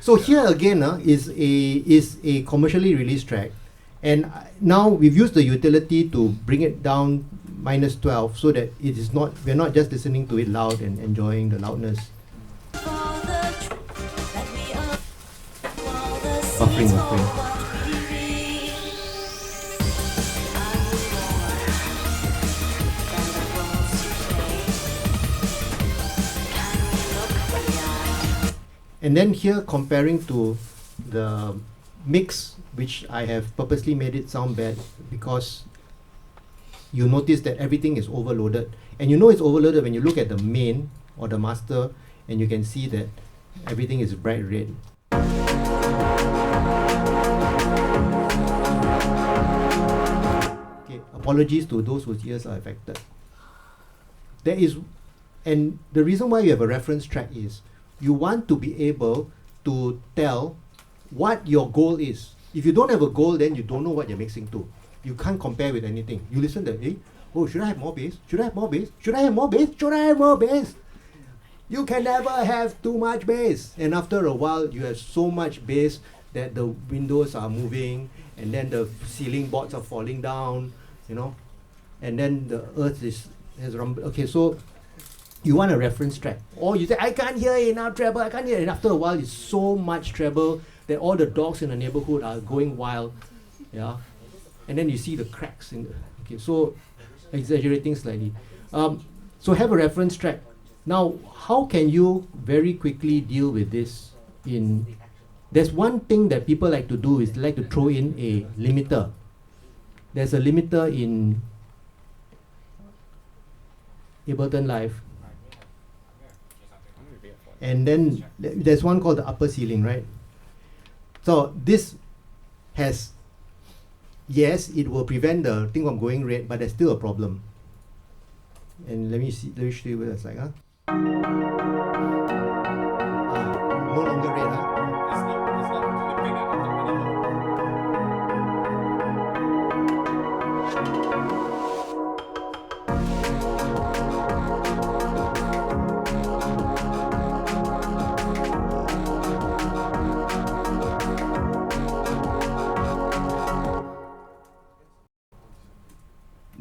So here again is a commercially released track, and now we've used the utility to bring it down -12 so that it is not, we're not just listening to it loud and enjoying the loudness. Buffering. And then here comparing to the mix, which I have purposely made it sound bad because you notice that everything is overloaded. And you know it's overloaded when you look at the main or the master and you can see that everything is bright red. Okay, apologies to those whose ears are affected. There is, and the reason why you have a reference track is you want to be able to tell what your goal is. If you don't have a goal, then you don't know what you're mixing to. You can't compare with anything. You listen to, oh, should I have more bass? Should I have more bass? Should I have more bass? Should I have more bass? You can never have too much bass. And after a while, you have so much bass that the windows are moving, and then the ceiling boards are falling down, you know, and then the earth has rumbled. Okay, so you want a reference track. Or you say, I can't hear enough treble, I can't hear it. And after a while, it's so much treble that all the dogs in the neighborhood are going wild. Yeah. And then you see the cracks in the, okay, so exaggerating slightly. So have a reference track. Now, how can you very quickly deal with this? There's one thing that people like to do is they like to throw in a limiter. There's a limiter in Ableton Live. And then there's one called the upper ceiling, right? So this has, yes, it will prevent the thing from going red, but there's still a problem. And let me show you what it's like, no longer red, It's not flipping at the top anymore.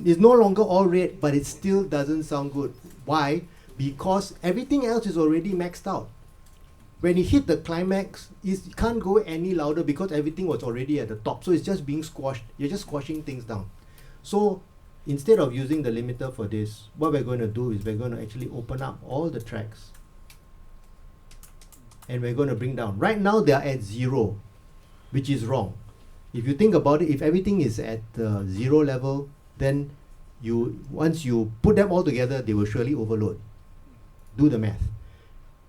It's no longer all red, but it still doesn't sound good. Why? Because everything else is already maxed out. When you hit the climax, it can't go any louder because everything was already at the top. So it's just being squashed. You're just squashing things down. So instead of using the limiter for this, what we're going to do is we're going to actually open up all the tracks. And we're going to bring down. Right now they are at 0, which is wrong. If you think about it, if everything is at 0 level, then once you put them all together, they will surely overload. Do the math,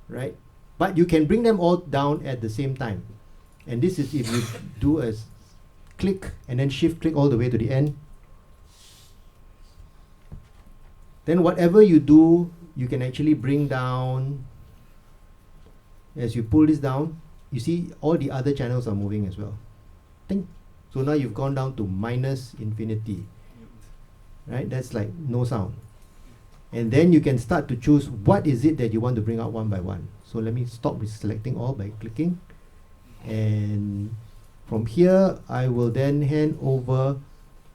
right? But you can bring them all down at the same time. And this is if you do a click and then shift click all the way to the end. Then whatever you do, you can actually bring down. As you pull this down, you see all the other channels are moving as well. Think. So now you've gone down to -infinity. Right? That's like no sound. And then you can start to choose what is it that you want to bring out one by one. So let me stop with selecting all by clicking. And from here, I will then hand over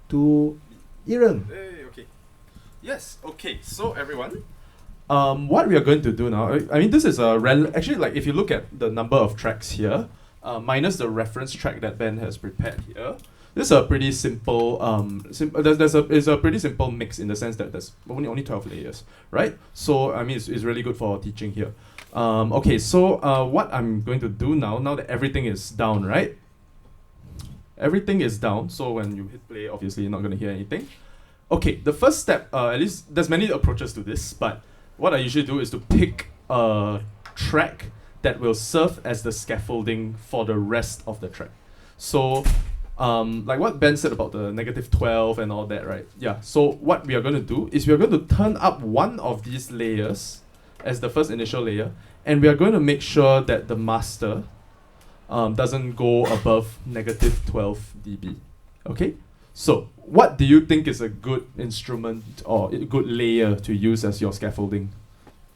to E-Reng. Hey, okay. Yes, okay. So everyone, what we are going to do now, I mean, this is a actually, like, if you look at the number of tracks here, minus the reference track that Ben has prepared here, this is a pretty simple, it's a pretty simple mix in the sense that there's only 12 layers, right? So, I mean, it's really good for teaching here. Okay, so what I'm going to do now that everything is down, right? Everything is down, so when you hit play, obviously you're not going to hear anything. Okay, the first step, at least there's many approaches to this, but what I usually do is to pick a track that will serve as the scaffolding for the rest of the track. So, like what Ben said about the -12 and all that, right? Yeah, so what we are going to do is we are going to turn up one of these layers as the first initial layer, and we are going to make sure that the master doesn't go above -12 dB. Okay? So, what do you think is a good instrument or a good layer to use as your scaffolding?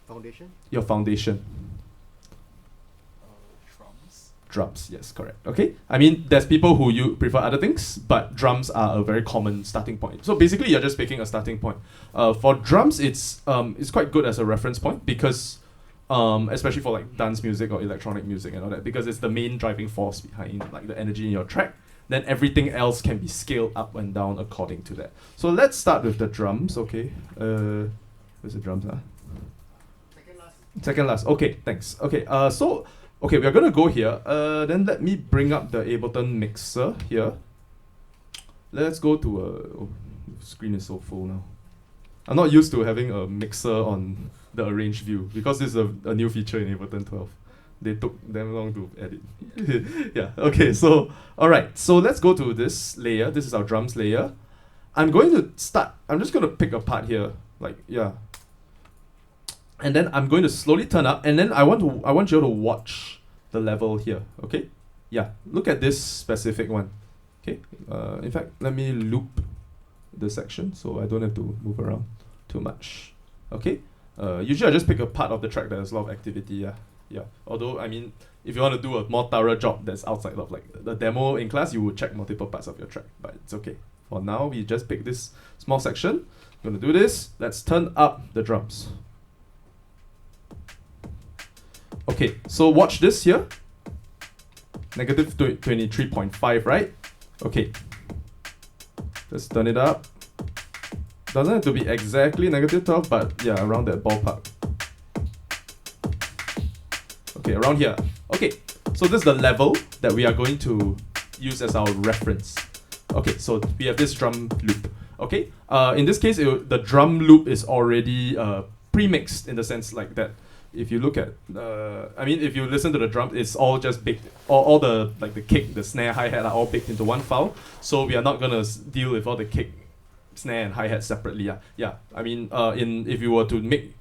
Foundation? Your foundation. Drums. Drums, yes, correct. Okay, I mean, there's people who you prefer other things, but drums are a very common starting point. So basically, you're just picking a starting point. For drums, it's quite good as a reference point because, especially for like dance music or electronic music and all that, because it's the main driving force behind like the energy in your track. Then everything else can be scaled up and down according to that. So let's start with the drums. Okay, where's the drums? Second last. Okay, thanks. Okay, okay, we are gonna go here. Then let me bring up the Ableton mixer here. Let's go to oh, the screen is so full now. I'm not used to having a mixer on the arrange view because this is a new feature in Ableton 12. They took them long to edit. Yeah, okay, so, alright, so let's go to this layer. This is our drums layer. I'm just gonna pick a part here, like, yeah. And then I'm going to slowly turn up, and then I want you to watch the level here, okay? Yeah, look at this specific one, okay? In fact, let me loop the section so I don't have to move around too much, okay? Usually I just pick a part of the track that has a lot of activity, yeah. Yeah, although, I mean, if you want to do a more thorough job that's outside of like the demo in class, you would check multiple parts of your track, but it's okay. For now, we just pick this small section. I'm going to do this. Let's turn up the drums. Okay, so watch this here. Negative 23.5, right? Okay. Let's turn it up. Doesn't have to be exactly negative 12, but yeah, around that ballpark. Okay, around here. Okay, so this is the level that we are going to use as our reference. Okay, so we have this drum loop. Okay, in this case, the drum loop is already pre-mixed in the sense like that. If you look at, I mean, if you listen to the drum, it's all just baked. All the like the kick, the snare, hi-hat are all baked into one file. So we are not gonna deal with all the kick, snare, and hi-hat separately. Yeah. I mean, if you were to make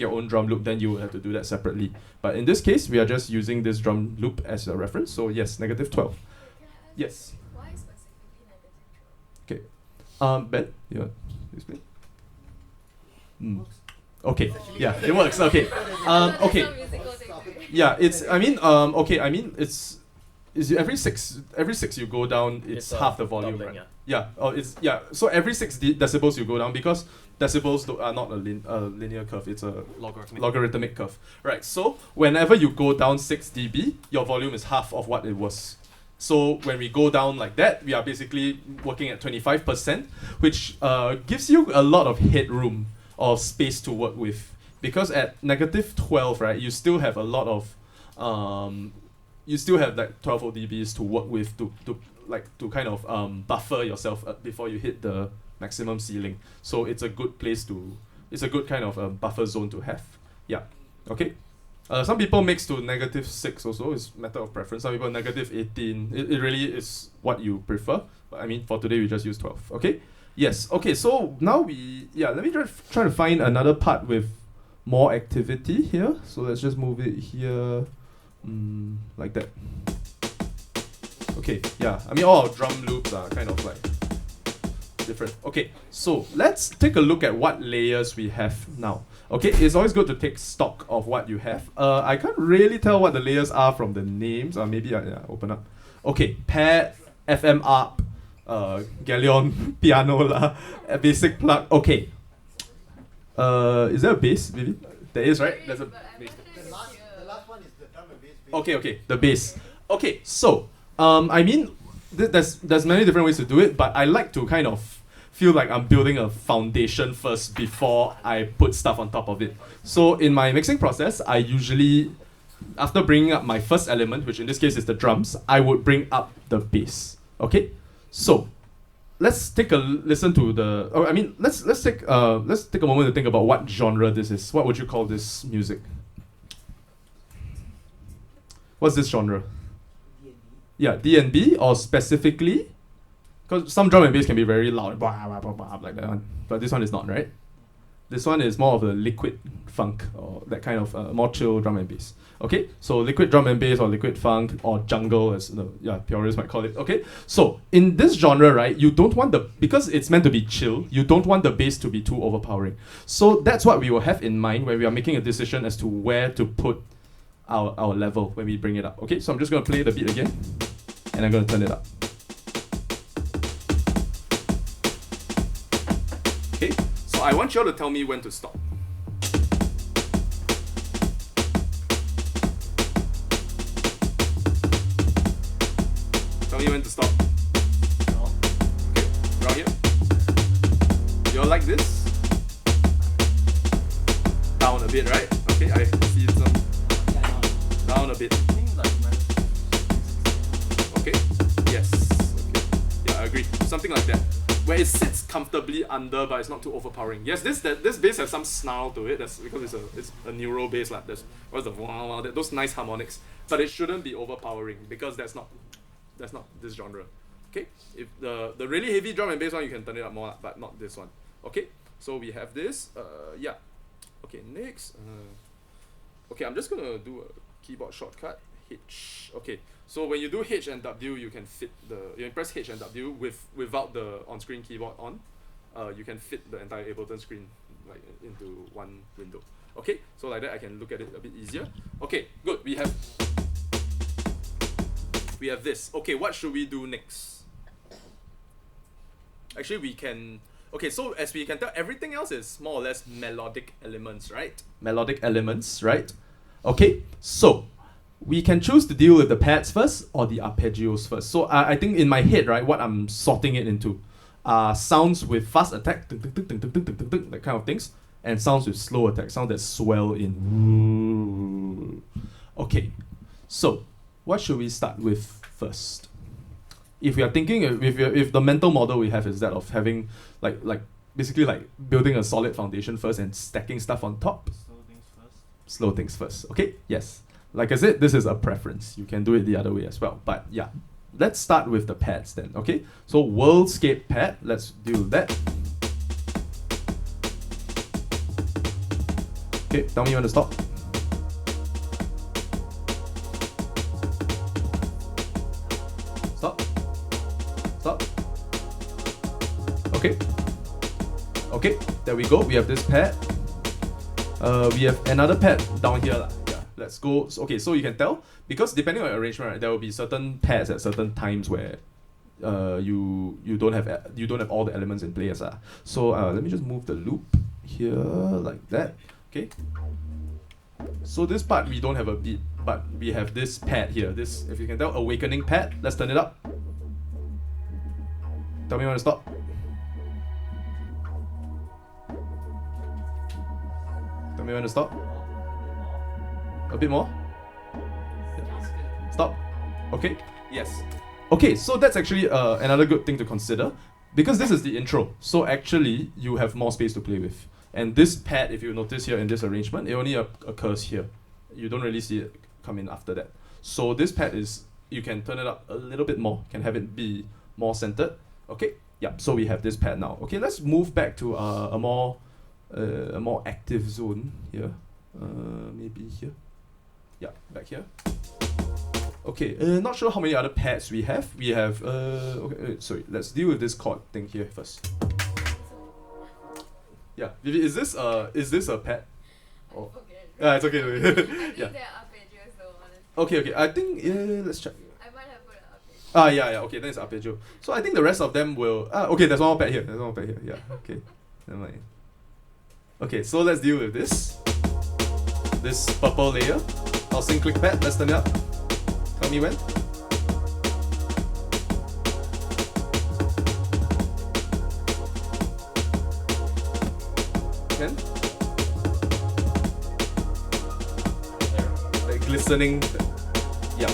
your own drum loop, then you would have to do that separately. But in this case, we are just using this drum loop as a reference. So yes, negative 12. Can I ask Yes. why specifically negative 12? Okay. Ben, you want to explain? Okay. Yeah, it works. Okay. Okay. Some musical thing. Yeah, it's. I mean, okay. I mean, it's every six you go down, it's half the volume, doubling, right? Yeah. So every 6 decibels you go down because decibels are not a linear curve. It's a logarithmic curve, right? So whenever you go down 6 dB, your volume is half of what it was. So when we go down like that, we are basically working at 25%, which gives you a lot of headroom or space to work with. Because at negative 12, right, you still have a lot of you still have like 12 dBs to work with to kind of buffer yourself before you hit the maximum ceiling. So it's a good it's a good kind of buffer zone to have. Yeah. Okay. Some people mix to negative 6 also. It's a matter of preference. Some people negative 18. It really is what you prefer. But I mean, for today we just use 12. Okay. Yes. Okay. So now let me try to find another part with more activity here. So let's just move it here, like that. Okay. Yeah. I mean, all our drum loops are kind of like different. Okay. So let's take a look at what layers we have now. Okay. It's always good to take stock of what you have. I can't really tell what the layers are from the names. Maybe I open up. Okay. Pad, FM Arp. Galleon, piano lah, a basic plug. Okay. Is there a bass, maybe? There is, right? There's a bass. The last one is the drum and bass. Okay, the bass. Okay, so I mean, there's many different ways to do it, but I like to kind of feel like I'm building a foundation first before I put stuff on top of it. So in my mixing process, I usually, after bringing up my first element, which in this case is the drums, I would bring up the bass. Okay. So, let's take a listen to the. I mean, let's take a moment to think about what genre this is. What would you call this music? What's this genre? D&B. Yeah, D&B, or specifically, because some drum and bass can be very loud, like that one. But this one is not, right? This one is more of the liquid funk, or that kind of more chill drum and bass. Okay, so liquid drum and bass or liquid funk or jungle, as purists might call it. Okay, so in this genre, right, you don't want because it's meant to be chill, you don't want the bass to be too overpowering. So that's what we will have in mind when we are making a decision as to where to put our level when we bring it up. Okay, so I'm just going to play the beat again, and I'm going to turn it up. Okay, so I want you all to tell me when to stop. Tell me when to stop. Okay, around here. You all like this? Down a bit, right? Okay, I see some. Down a bit. Okay, yes. Okay, yeah, I agree. Something like that. Where it sits comfortably under, but it's not too overpowering. Yes, this bass has some snarl to it. That's because it's a neural bass like this. What's the wow, those nice harmonics. But it shouldn't be overpowering because that's not this genre. Okay, if the really heavy drum and bass one, you can turn it up more, but not this one. Okay, so we have this. Yeah. Okay, next. Okay, I'm just gonna do a keyboard shortcut. H. Okay, so when you do H and W, you can fit you press H and W without the on-screen keyboard on. You can fit the entire Ableton screen like into one window. Okay, so like that I can look at it a bit easier. Okay, good. We have this. Okay, what should we do next? Actually, we can. Okay, so as we can tell, everything else is more or less melodic elements, right? Melodic elements, right? Okay, so we can choose to deal with the pads first or the arpeggios first. So I think in my head, right, what I'm sorting it into are sounds with fast attack, that kind of things, and sounds with slow attack, sounds that swell in. Okay, so what should we start with first? If we are thinking, if the mental model we have is that of having like basically like building a solid foundation first and stacking stuff on top. Slow things first. Okay, yes. Like I said, this is a preference. You can do it the other way as well. But yeah, let's start with the pads then. Okay, so worldscape pad. Let's do that. Okay, tell me when to stop. Stop. Stop. Okay. Okay, there we go. We have this pad. We have another pad down here. Yeah, let's go. Okay, so you can tell, because depending on your arrangement, right, there will be certain pads at certain times where you don't have all the elements in place. So let me just move the loop here like that. Okay. So this part we don't have a beat, but we have this pad here. This, if you can tell, awakening pad. Let's turn it up. Tell me when to stop. Tell me when to stop. A bit more. Yeah. Stop. Okay. Yes. Okay, so that's actually another good thing to consider, because this is the intro. So actually, you have more space to play with. And this pad, if you notice here in this arrangement, it only occurs here. You don't really see it come in after that. So this pad is, you can turn it up a little bit more, can have it be more centered. Okay, yeah, so we have this pad now. Okay, let's move back to a more active zone here. Maybe here. Yeah, back here. Okay, not sure how many other pads we have. We have, okay, sorry, let's deal with this chord thing here first. Yeah, Vivi, is this a pad? Oh. Okay. It's okay. I think Yeah. they're arpeggios though, honestly. Okay, I think, let's check. I might have put an arpeggio. Yeah, okay, then it's arpeggio. So I think the rest of them will, okay, there's one more pad here, yeah, okay, never mind. Okay, so let's deal with this purple layer. I'll sing click pad, let's turn it up. Tell me when. When? Like glistening. Yeah.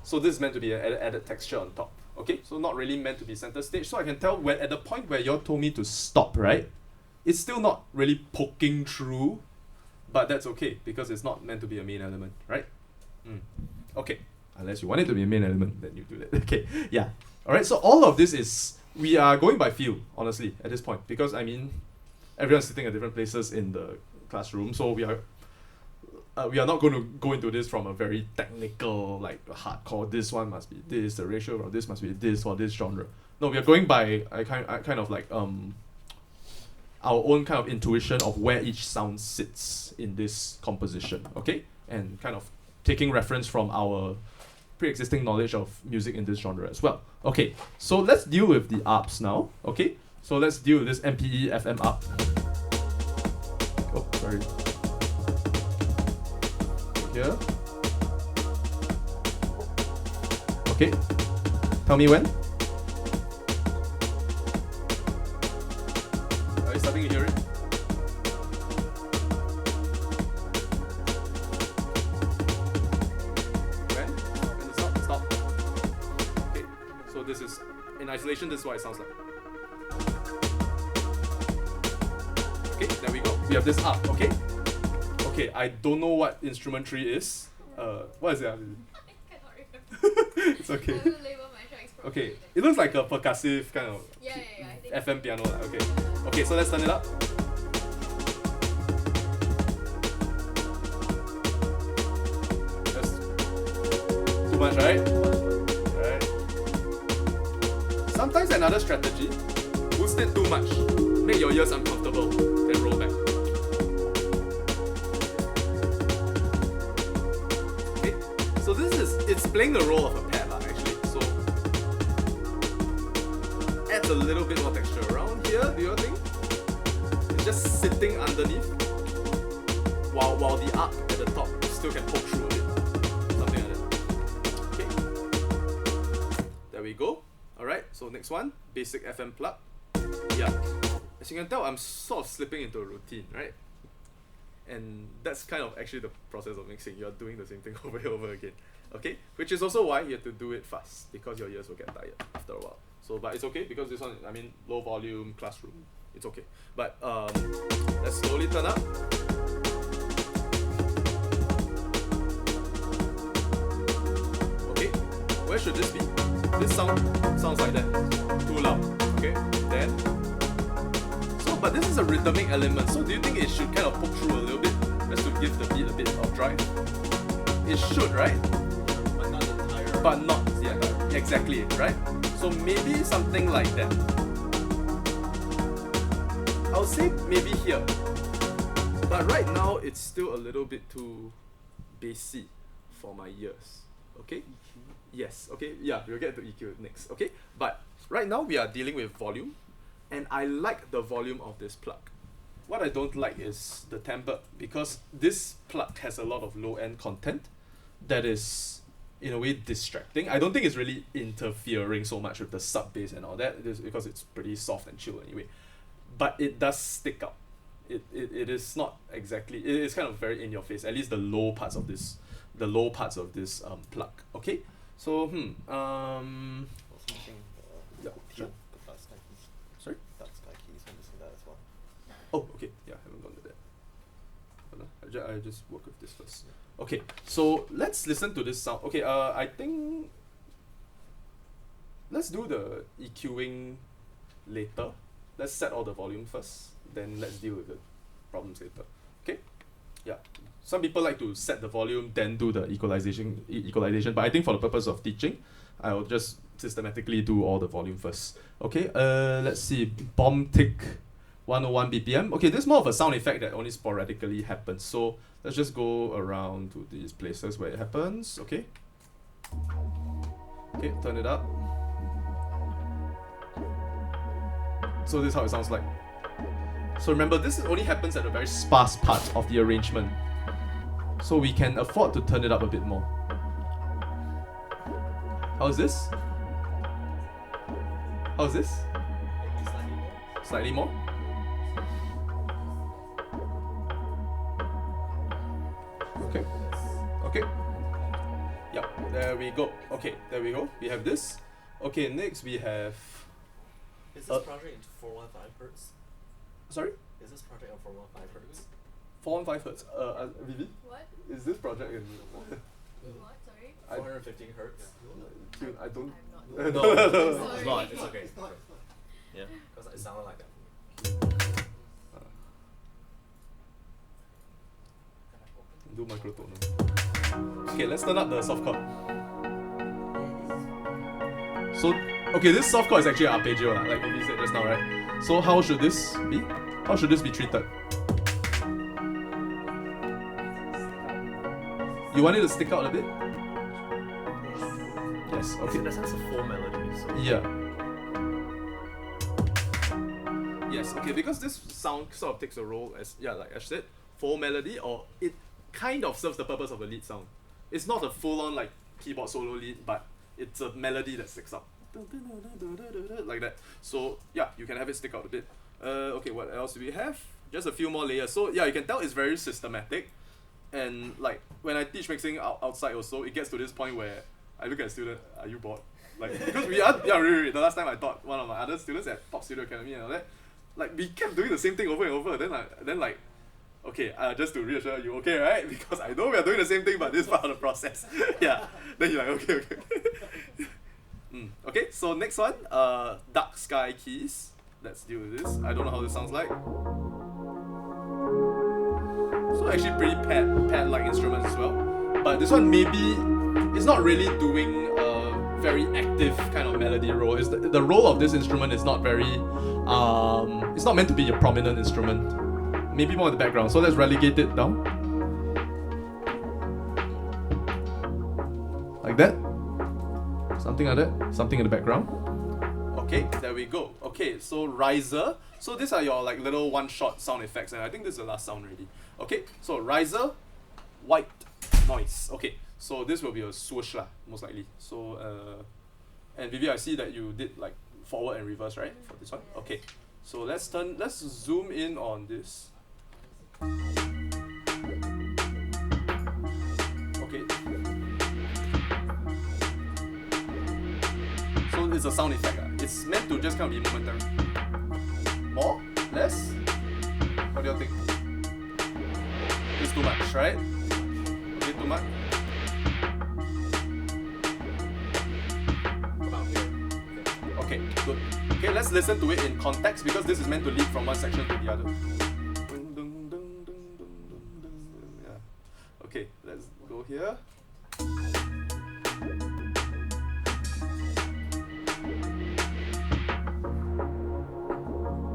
So this is meant to be an added texture on top. Okay, so not really meant to be center stage. So I can tell when at the point where you told me to stop, right? It's still not really poking through, but that's okay because it's not meant to be a main element, right? Okay, unless you want it to be a main element, then you do that. Okay, yeah. All right, so all of this is, we are going by feel, honestly, at this point, because I mean, everyone's sitting at different places in the classroom, so we are not going to go into this from a very technical, like hardcore, this one must be this, the ratio of this must be this for this genre. No, we are going by I kind of like our own kind of intuition of where each sound sits in this composition, okay? And kind of taking reference from our pre-existing knowledge of music in this genre as well. Okay, so let's deal with the ARPs now. Okay, so let's deal with this MPE FM ARP. Oh, sorry. Here. Okay, tell me when. Are you starting to hear it? Stop. Okay, so this is, in isolation, this is what it sounds like. Okay, there we go. We have this up, okay? Okay, I don't know what instrument tree is. What is it? I cannot remember. It's okay. I will label my tracks properly. Okay, it looks like a percussive kind of Yeah, I think FM piano. Okay, okay, so let's turn it up. That's too much, right? Right. Sometimes another strategy, boost it too much, make your ears uncomfortable, then roll back. Okay, so it's playing the role of a pad actually. So adds a little bit more texture around here. Do you think? It's just sitting underneath, while the arc at the top still can poke through a bit, something like that. Okay, there we go. All right. So next one, basic FM plug. Yeah, as you can tell, I'm sort of slipping into a routine, right? And that's kind of actually the process of mixing. You're doing the same thing over and over again. Okay, which is also why you have to do it fast, because your ears will get tired after a while. So, but it's okay because this one, I mean, low volume, classroom, it's okay. But let's slowly turn up. Okay, where should this be? This sounds like that. Too loud. Okay, then. So, but this is a rhythmic element. So, do you think it should kind of poke through a little bit, just to give the beat a bit of drive? It should, right? But not entire. But not, yeah, exactly, right? So maybe something like that. I'll say maybe here. But right now, it's still a little bit too bassy for my ears. Okay? Yes, okay, yeah, we'll get to EQ next, okay? But right now, we are dealing with volume, and I like the volume of this plug. What I don't like is the timbre, because this plug has a lot of low-end content that is, in a way, distracting. I don't think it's really interfering so much with the sub bass and all that, because it's pretty soft and chill anyway. But it does stick out. It is not exactly, it is kind of very in your face, at least the low parts of this plug. Okay? So, Also missing yeah, sure. the flat sky keys. Sorry? Flat sky keys, I'm missing that as well. Oh, okay. Yeah, I haven't gone to that. I just work with this first. Okay, so let's listen to this sound. Okay, I think let's do the EQing later. Let's set all the volume first, then let's deal with the problems later. Okay? Yeah. Some people like to set the volume, then do the equalization, but I think for the purpose of teaching, I'll just systematically do all the volume first. Okay, let's see. Bomb tick 101 BPM. Okay, this is more of a sound effect that only sporadically happens. So let's just go around to these places where it happens. Okay. Okay, turn it up. So this is how it sounds like. So remember, this only happens at a very sparse part of the arrangement. So we can afford to turn it up a bit more. How's this? How's this? Maybe slightly more. Slightly more? Okay. Okay. Yep, there we go. Okay, there we go. We have this. Okay, next we have... Is this project in 415 hertz? Sorry? Is this project on 415 hertz? 415 hertz. Vivi? What? Is this project in... What? Sorry? 415 hertz? Dude, I don't... I'm not. No, No, it's not. It's okay. Yeah, because it sounded like that. Do microtonal. Okay, let's turn up the soft chord. So, okay, this soft chord is actually an arpeggio, like we said just now, right? So how should this be? How should this be treated? You want it to stick out a bit? Yes, It's okay. in a sense a full melody. So Yeah. Yes, okay, because this sound sort of takes a role as, yeah, like Ash said, full melody, or it kind of serves the purpose of a lead sound. It's not a full-on like keyboard solo lead, but it's a melody that sticks out. Like that. So yeah, you can have it stick out a bit. Okay, what else do we have? Just a few more layers. So yeah, you can tell it's very systematic. And like when I teach mixing outside also, it gets to this point where I look at a student, are you bored? Like, because we are, yeah, really, the last time I taught one of my other students at Top Studio Academy and all that, like we kept doing the same thing over and over. Then like, okay, just to reassure you, okay, right? Because I know we are doing the same thing, but this is part of the process. Yeah. Then you're like, okay. Okay, so next one, dark sky keys. Let's deal with this. I don't know how this sounds like. So actually pretty pad-like instruments as well. But this one maybe it's not really doing a very active kind of melody role. It's the role of this instrument is not very it's not meant to be a prominent instrument. Maybe more in the background. So let's relegate it down. Like that. Something like that. Something in the background. Okay, there we go. Okay, so riser. So these are your like little one-shot sound effects, and I think this is the last sound already. Okay, so riser, white noise. Okay, so this will be a swoosh lah, most likely. So and Vivi, I see that you did like forward and reverse, right, for this one? Okay, so let's zoom in on this. Okay. So it's a sound effect. It's meant to just kind of be momentary. More? Less? What do you think? It's too much, right? Okay, too much? about here. Okay, good. Okay, let's listen to it in context because this is meant to lead from one section to the other. Yeah. Okay, let's go here.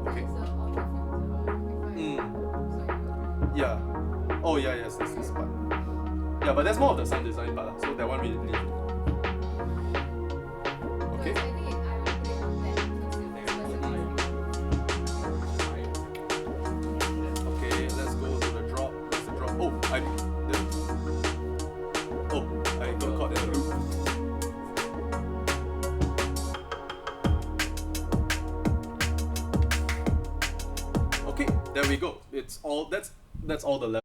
Okay. Yeah. Oh yeah, yes, this part. Yeah, but that's more of the sound design part, so that one we leave. Okay. Okay, let's go to the drop. Where's the drop? Oh, I got caught in a loop. Okay, there we go. It's all that's all the levels.